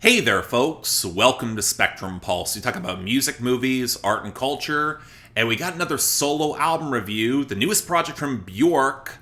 Hey there, folks. Welcome to Spectrum Pulse. We talk about music, movies, art, and culture, and we got another solo album review, the newest project from Bjork,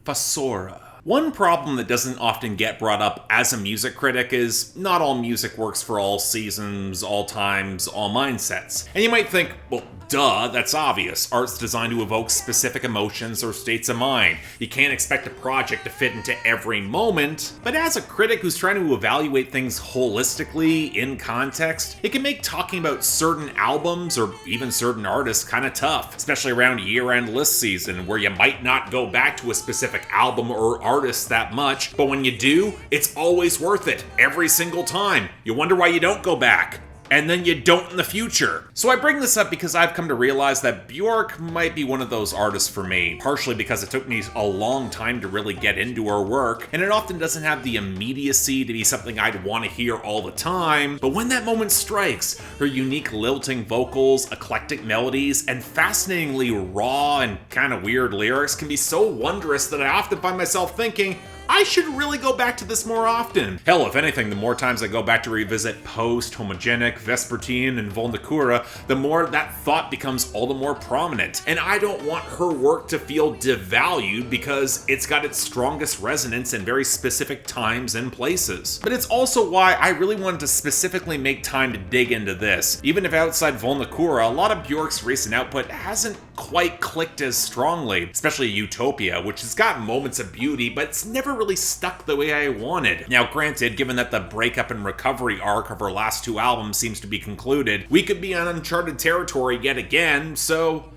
Fossora. One problem that doesn't often get brought up as a music critic is not all music works for all seasons, all times, all mindsets. And you might think, well, duh, that's obvious. Art's designed to evoke specific emotions or states of mind. You can't expect a project to fit into every moment. But as a critic who's trying to evaluate things holistically, in context, it can make talking about certain albums or even certain artists kind of tough, especially around year-end list season, where you might not go back to a specific album or artist that much, but when you do, it's always worth it, every single time. You wonder why you don't go back. And then you don't in the future. So I bring this up because I've come to realize that Bjork might be one of those artists for me, partially because it took me a long time to really get into her work, and it often doesn't have the immediacy to be something I'd want to hear all the time, but when that moment strikes, her unique lilting vocals, eclectic melodies, and fascinatingly raw and kind of weird lyrics can be so wondrous that I often find myself thinking, I should really go back to this more often. Hell, if anything, the more times I go back to revisit Post, Homogenic, Vespertine, and Volnakura, the more that thought becomes all the more prominent. And I don't want her work to feel devalued because it's got its strongest resonance in very specific times and places. But it's also why I really wanted to specifically make time to dig into this. Even if outside Volnakura, a lot of Bjork's recent output hasn't quite clicked as strongly, especially Utopia, which has got moments of beauty, but it's never really stuck the way I wanted. Now granted, given that the breakup and recovery arc of her last two albums seems to be concluded, we could be on uncharted territory yet again, so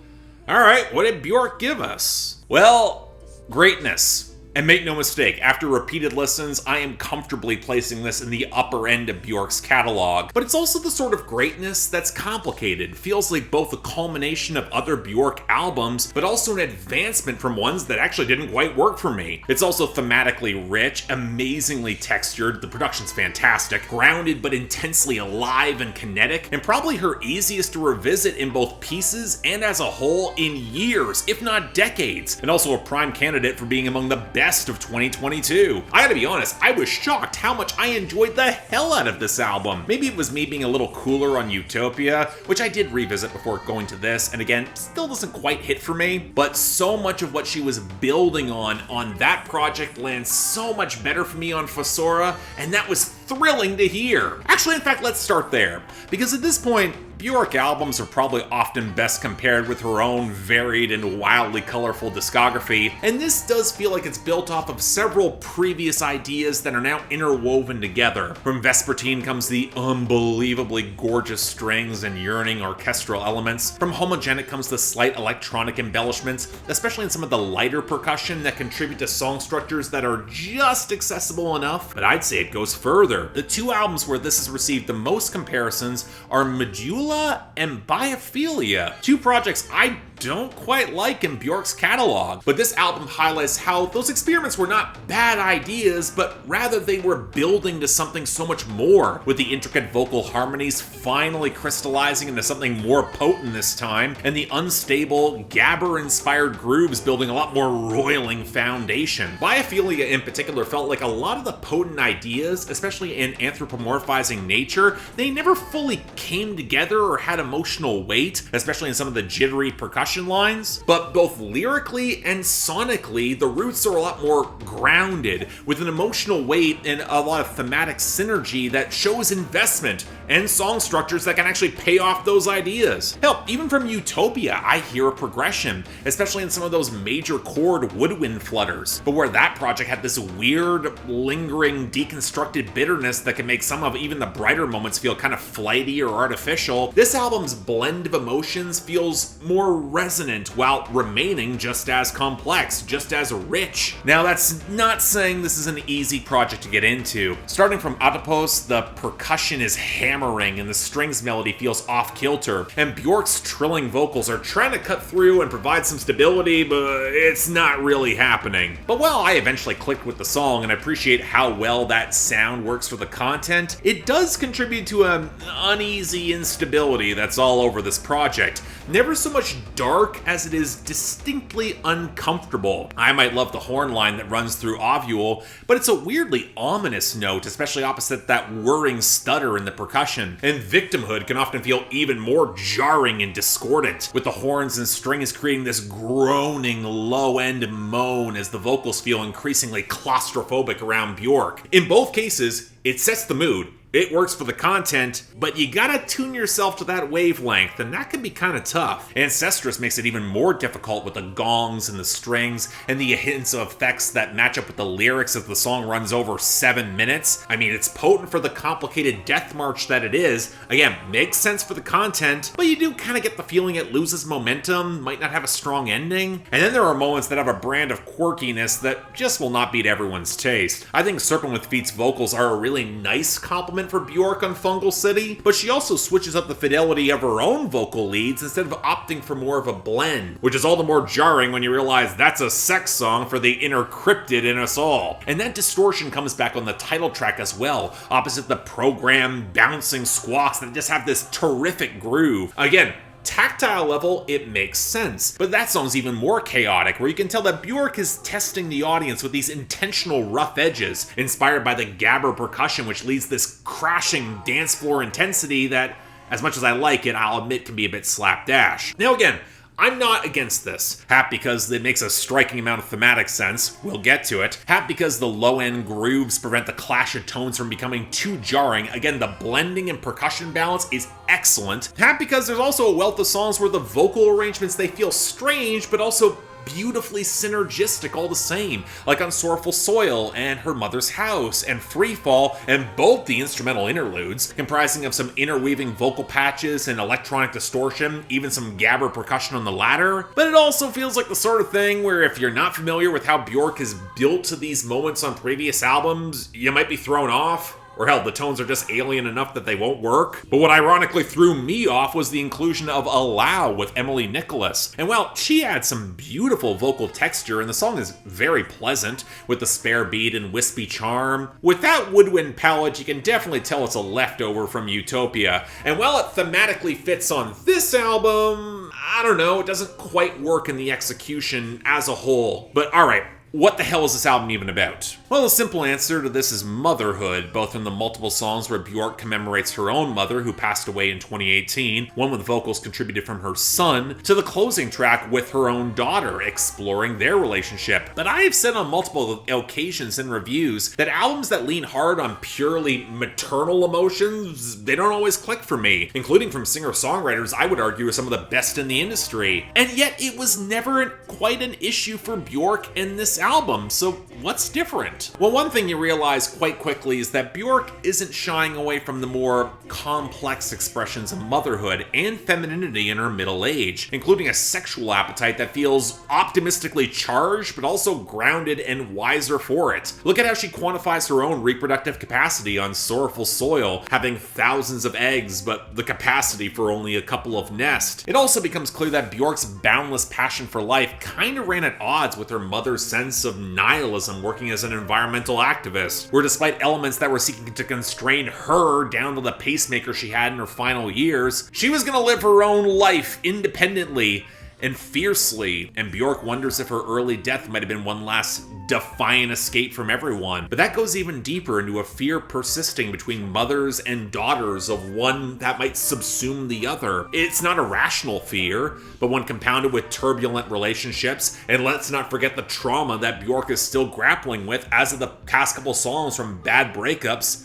alright, what did Bjork give us? Well, greatness. And make no mistake, after repeated listens, I am comfortably placing this in the upper end of Bjork's catalog. But it's also the sort of greatness that's complicated. Feels like both a culmination of other Bjork albums, but also an advancement from ones that actually didn't quite work for me. It's also thematically rich, amazingly textured, the production's fantastic, grounded but intensely alive and kinetic, and probably her easiest to revisit in both pieces and as a whole in years, if not decades. And also a prime candidate for being among the best of 2022. I gotta be honest, I was shocked how much I enjoyed the hell out of this album. Maybe it was me being a little cooler on Utopia, which I did revisit before going to this, and again, still doesn't quite hit for me, but so much of what she was building on that project lands so much better for me on Fossora, and that was thrilling to hear. Actually, in fact, let's start there, because at this point, Bjork albums are probably often best compared with her own varied and wildly colorful discography, and this does feel like it's built off of several previous ideas that are now interwoven together. From Vespertine comes the unbelievably gorgeous strings and yearning orchestral elements. From Homogenic comes the slight electronic embellishments, especially in some of the lighter percussion that contribute to song structures that are just accessible enough, but I'd say it goes further. The two albums where this has received the most comparisons are Medulla and Biophilia, two projects I don't quite like in Bjork's catalog, but this album highlights how those experiments were not bad ideas, but rather they were building to something so much more, with the intricate vocal harmonies finally crystallizing into something more potent this time, and the unstable, Gabber-inspired grooves building a lot more roiling foundation. Biophilia in particular felt like a lot of the potent ideas, especially in anthropomorphizing nature, they never fully came together or had emotional weight, especially in some of the jittery percussion lines, but both lyrically and sonically, the roots are a lot more grounded, with an emotional weight and a lot of thematic synergy that shows investment and song structures that can actually pay off those ideas. Hell, even from Utopia, I hear a progression, especially in some of those major chord woodwind flutters, but where that project had this weird, lingering, deconstructed bitterness that can make some of even the brighter moments feel kind of flighty or artificial, this album's blend of emotions feels more resonant while remaining just as complex, just as rich. Now, that's not saying this is an easy project to get into. Starting from Atopos, the percussion is hammering and the strings melody feels off-kilter, and Bjork's trilling vocals are trying to cut through and provide some stability, but it's not really happening. But while I eventually clicked with the song and appreciate how well that sound works for the content, it does contribute to an uneasy instability that's all over this project. never so much dark as it is distinctly uncomfortable. I might love the horn line that runs through Ovule, but it's a weirdly ominous note, especially opposite that whirring stutter in the percussion. And Victimhood can often feel even more jarring and discordant, with the horns and strings creating this groaning low-end moan as the vocals feel increasingly claustrophobic around Bjork. In both cases, it sets the mood. It works for the content, but you gotta tune yourself to that wavelength, and that can be kinda tough. Ancestress makes it even more difficult with the gongs and the strings, and the hints of effects that match up with the lyrics as the song runs over 7 minutes. I mean, it's potent for the complicated death march that it is. Again, makes sense for the content, but you do kinda get the feeling it loses momentum, might not have a strong ending. And then there are moments that have a brand of quirkiness that just will not be to everyone's taste. I think serpentwithfeet's vocals are a really nice compliment for Bjork on Fungal City, but she also switches up the fidelity of her own vocal leads instead of opting for more of a blend, which is all the more jarring when you realize that's a sex song for the inner cryptid in us all. And that distortion comes back on the title track as well, opposite the programmed bouncing squawks that just have this terrific groove. Again, tactile level, it makes sense. But that song's even more chaotic, where you can tell that Bjork is testing the audience with these intentional rough edges, inspired by the Gabber percussion, which leads this crashing dance floor intensity that, as much as I like it, I'll admit can be a bit slapdash. Now again, I'm not against this. Half because it makes a striking amount of thematic sense, we'll get to it. Half because the low-end grooves prevent the clash of tones from becoming too jarring. Again, the blending and percussion balance is excellent. Half because there's also a wealth of songs where the vocal arrangements, they feel strange, but also beautifully synergistic all the same, like on Sorrowful Soil and Her Mother's House and Freefall, and both the instrumental interludes, comprising of some interweaving vocal patches and electronic distortion, even some Gabber percussion on the latter. But it also feels like the sort of thing where if you're not familiar with how Bjork has built to these moments on previous albums, you might be thrown off. Or hell, the tones are just alien enough that they won't work. But what ironically threw me off was the inclusion of Allow with Emily Nicholas. And well, she adds some beautiful vocal texture, and the song is very pleasant, with the spare beat and wispy charm. With that woodwind palette, you can definitely tell it's a leftover from Utopia. And while it thematically fits on this album, I don't know, it doesn't quite work in the execution as a whole. But alright, what the hell is this album even about? Well, the simple answer to this is motherhood, both in the multiple songs where Bjork commemorates her own mother, who passed away in 2018, one with vocals contributed from her son, to the closing track with her own daughter, exploring their relationship. But I have said on multiple occasions in reviews that albums that lean hard on purely maternal emotions, they don't always click for me, including from singer-songwriters I would argue are some of the best in the industry. And yet it was never quite an issue for Bjork in this album, so what's different? Well, one thing you realize quite quickly is that Bjork isn't shying away from the more complex expressions of motherhood and femininity in her middle age, including a sexual appetite that feels optimistically charged, but also grounded and wiser for it. Look at how she quantifies her own reproductive capacity on Sorrowful Soil, having thousands of eggs, but the capacity for only a couple of nests. It also becomes clear that Bjork's boundless passion for life kinda ran at odds with her mother's sense of nihilism working as an environmental activist, where despite elements that were seeking to constrain her down to the pacemaker she had in her final years, she was gonna live her own life independently and fiercely, and Bjork wonders if her early death might have been one last defiant escape from everyone. But that goes even deeper into a fear persisting between mothers and daughters of one that might subsume the other. It's not a rational fear, but one compounded with turbulent relationships, and let's not forget the trauma that Bjork is still grappling with as of the past couple songs from bad breakups.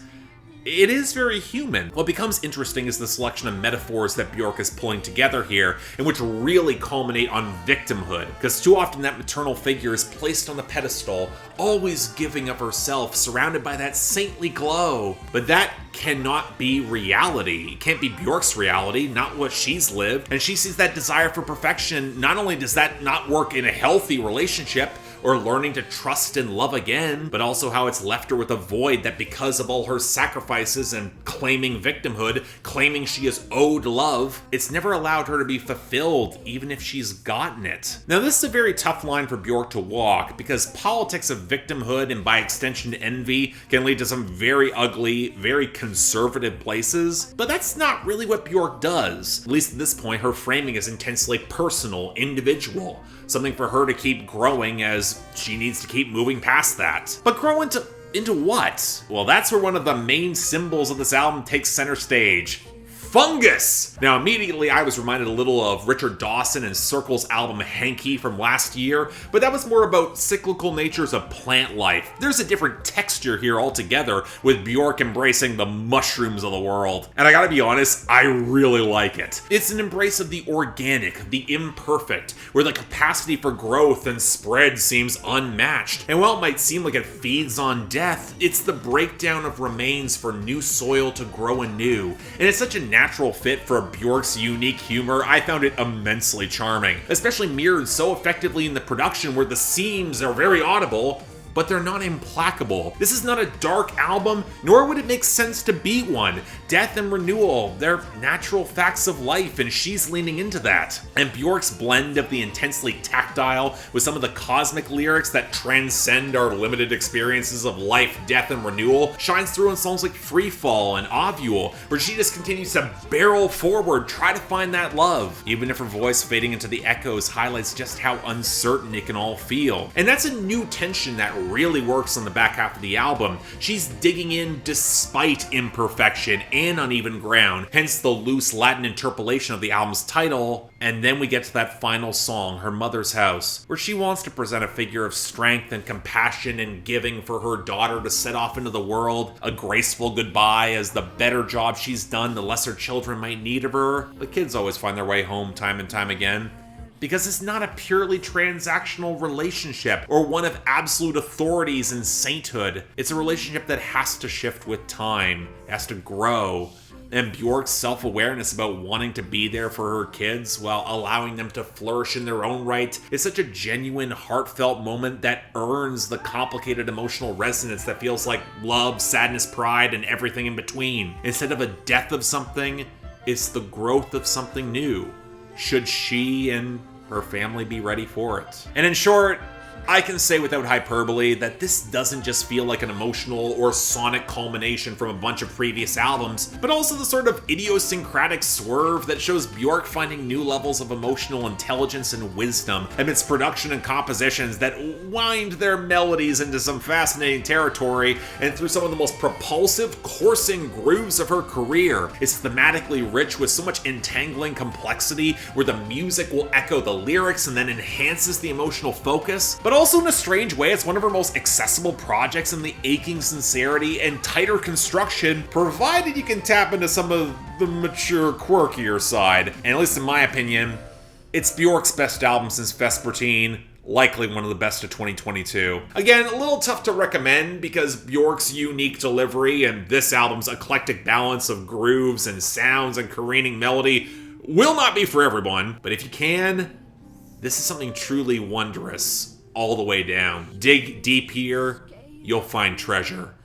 It is very human. What becomes interesting is the selection of metaphors that Bjork is pulling together here, and which really culminate on victimhood, because too often that maternal figure is placed on the pedestal, always giving of herself, surrounded by that saintly glow. But that cannot be reality. It can't be Bjork's reality, not what she's lived, and she sees that desire for perfection. Not only does that not work in a healthy relationship, or learning to trust and love again, but also how it's left her with a void that because of all her sacrifices and claiming victimhood, claiming she is owed love, it's never allowed her to be fulfilled, even if she's gotten it. Now this is a very tough line for Bjork to walk, because politics of victimhood and by extension envy can lead to some very ugly, very conservative places, but that's not really what Bjork does. At least at this point, her framing is intensely personal, individual, something for her to keep growing as she needs to keep moving past that. But grow into what? Well, that's where one of the main symbols of this album takes center stage. Fungus! Now immediately I was reminded a little of Richard Dawson and Circle's album Hanky from last year, but that was more about cyclical natures of plant life. There's a different texture here altogether, with Bjork embracing the mushrooms of the world. And I gotta be honest, I really like it. It's an embrace of the organic, the imperfect, where the capacity for growth and spread seems unmatched. And while it might seem like it feeds on death, it's the breakdown of remains for new soil to grow anew. And it's such a natural fit for Bjork's unique humor. I found it immensely charming, especially mirrored so effectively in the production where the seams are very audible, but they're not implacable. This is not a dark album, nor would it make sense to be one. Death and renewal, they're natural facts of life, and she's leaning into that. And Bjork's blend of the intensely tactile with some of the cosmic lyrics that transcend our limited experiences of life, death, and renewal shines through in songs like Freefall and Ovule, where she just continues to barrel forward, try to find that love, even if her voice fading into the echoes highlights just how uncertain it can all feel. And that's a new tension that really works on the back half of the album. She's digging in despite imperfection and uneven ground, hence the loose Latin interpolation of the album's title. And then we get to that final song, Her Mother's House, where she wants to present a figure of strength and compassion and giving for her daughter to set off into the world, a graceful goodbye, as the better job she's done, the less her children might need of her. The kids always find their way home time and time again. Because it's not a purely transactional relationship or one of absolute authorities and sainthood. It's a relationship that has to shift with time, has to grow. And Bjork's self-awareness about wanting to be there for her kids while allowing them to flourish in their own right is such a genuine, heartfelt moment that earns the complicated emotional resonance that feels like love, sadness, pride, and everything in between. Instead of a death of something, it's the growth of something new. Should she and her family be ready for it? And in short, I can say without hyperbole that this doesn't just feel like an emotional or sonic culmination from a bunch of previous albums, but also the sort of idiosyncratic swerve that shows Bjork finding new levels of emotional intelligence and wisdom amidst production and compositions that wind their melodies into some fascinating territory and through some of the most propulsive, coursing grooves of her career. It's thematically rich with so much entangling complexity where the music will echo the lyrics and then enhances the emotional focus, but also in a strange way, it's one of her most accessible projects in the aching sincerity and tighter construction, provided you can tap into some of the mature, quirkier side. And at least in my opinion, it's Bjork's best album since Vespertine, likely one of the best of 2022. Again, a little tough to recommend because Bjork's unique delivery and this album's eclectic balance of grooves and sounds and careening melody will not be for everyone, but if you can, this is something truly wondrous. All the way down. Dig deep here, you'll find treasure.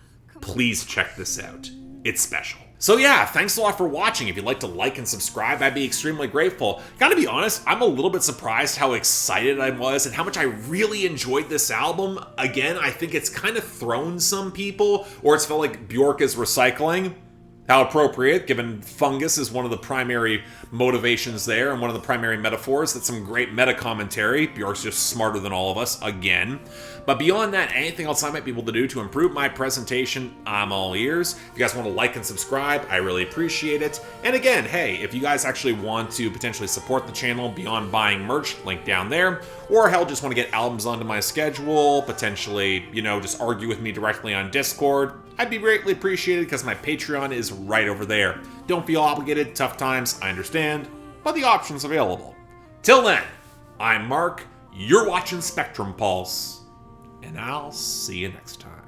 Please check this out. It's special. So yeah, thanks a lot for watching. If you'd like to like and subscribe, I'd be extremely grateful. Gotta be honest, I'm a little bit surprised how excited I was and how much I really enjoyed this album. Again, I think it's kind of thrown some people, or it's felt like Bjork is recycling. How appropriate, given fungus is one of the primary motivations there and one of the primary metaphors. That's some great meta-commentary. Bjork's just smarter than all of us, again. But beyond that, anything else I might be able to do to improve my presentation, I'm all ears. If you guys want to like and subscribe, I really appreciate it. And again, hey, if you guys actually want to potentially support the channel beyond buying merch, link down there, or hell, just want to get albums onto my schedule, potentially, just argue with me directly on Discord, I'd be greatly appreciated because my Patreon is right over there. Don't feel obligated, tough times, I understand, but the option's available. Till then, I'm Mark, you're watching Spectrum Pulse, and I'll see you next time.